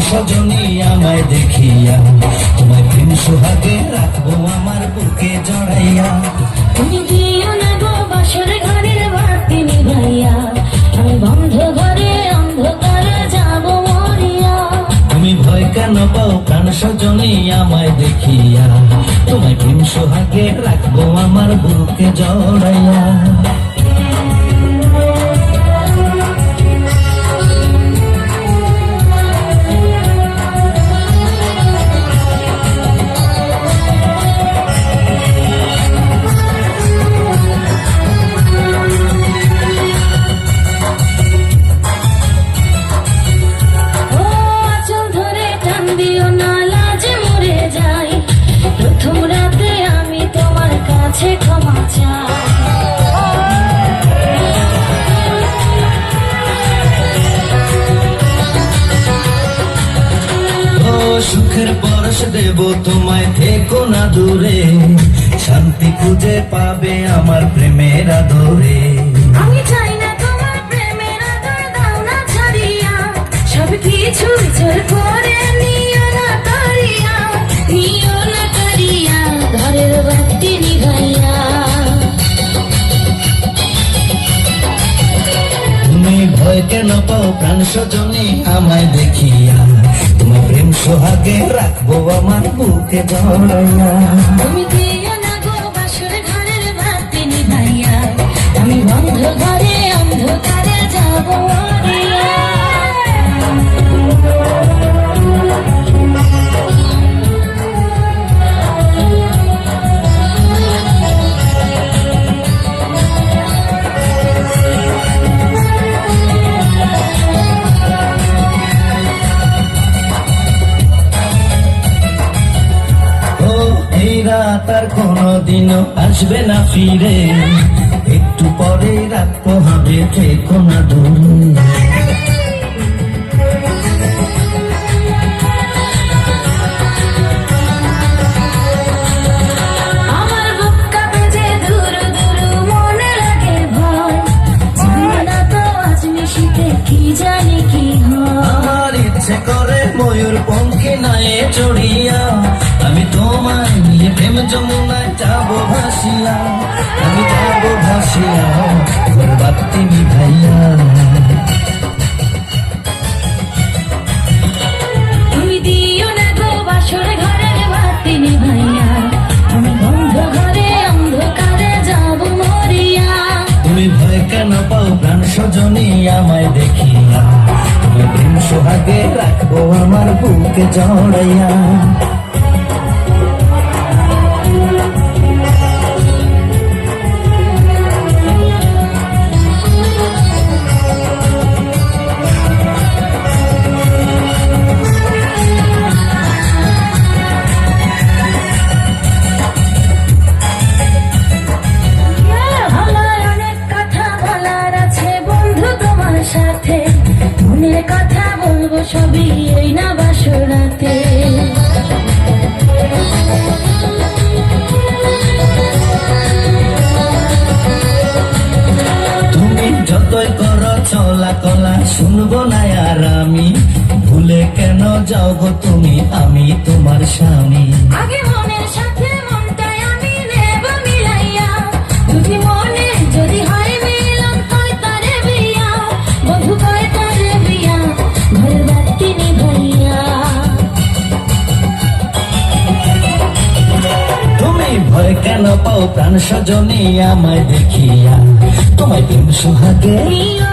সজনী আমায় দেখিয়া, তোমায় প্রেম সোহাগে রাখবো আমার বুকে জড়াইয়া। তুমি দিও না গো বাসর ঘরের বাতি নিভাইয়া, আমি বন্ধ ঘরে অন্ধকারে যাব মরিয়া। তুমি ভয় কেন পাও প্রাণ সজনী আমায় দেখিয়া, তোমায় প্রেম সোহাগে রাখবো আমার বুকে জড়াইয়া। দিও না লাজে মরে যাই, প্রথম রাতে আমি তোমার কাছে ক্ষমা চাই। ও সুখের পরশ দেব তোমায়, থেকো না দূরে, শান্তি খুঁজে পাবে আমার প্রেমের আদরে। আমি চাই না তোমার প্রেমের আদর, দাও না ছাড়িয়া, সব কিছু জোর করে নিও না তাড়িয়া, নিও না তাড়িয়া, ঘরের বাতি নিভাইয়া। তুমি ভয় কেন পাও প্রাণ সজনী আমায় দেখিয়া, তোমার প্রেম সোহাগে রাখবো আমার বুকে জড়াইয়া। তুমি দিও না গো বাসর ঘরের বাতি নিভাইয়া, আমি বন্ধ ঘরে অন্ধকারে যাব মরিয়া। রাত আর কোনদিনও আসবে না ফিরে, একটু পরে রাখবো হবে, থেকো না দূরে। আমার বুক কাঁপে যে দূর দূর, মনে লাগে ভয়, জানি না তো আজ নিশিতে কি জানি কি হয়। আমার ইচ্ছে করে ময়ূর পঙ্খে নায়ে চড়িয়া, আমি তোমায় নিয়ে প্রেম যমুনায় যাবো ভাসিয়া, আমি যাবো ভাসিয়া ঘর বাতি নিভাইয়া। তুমি দিও না গো বাসর ঘরের বাতি নিভাইয়া, আমি বন্ধ ঘরে অন্ধকারে যাব মরিয়া। তুমি ভয় কেন পাও প্রাণ সজনী আমায় দেখিয়া, তুমি প্রেম সোহাগে রাখবো আমার বুকে জড়াইয়া। সাথে মনের কথা বলবো সবই এই না বাসরাতে। তুমি যতই করো চলা কলা শুনবো না আর আমি, ভুলে কেন যাও গো তুমি, আমি তোমার স্বামী। আগে মনের সাথে মনটাই আমি নেব মিলাইয়া, দুটি মনে যদি হয় মিলন কয় তারে বিয়া, বধু কয় তারে বিয়া, ঘর বাতি নিভাইয়া। তুমি ভয় কেন পাও প্রাণ সজনী আমায় দেখিয়া, তোমায় প্রেম সোহাগে নিও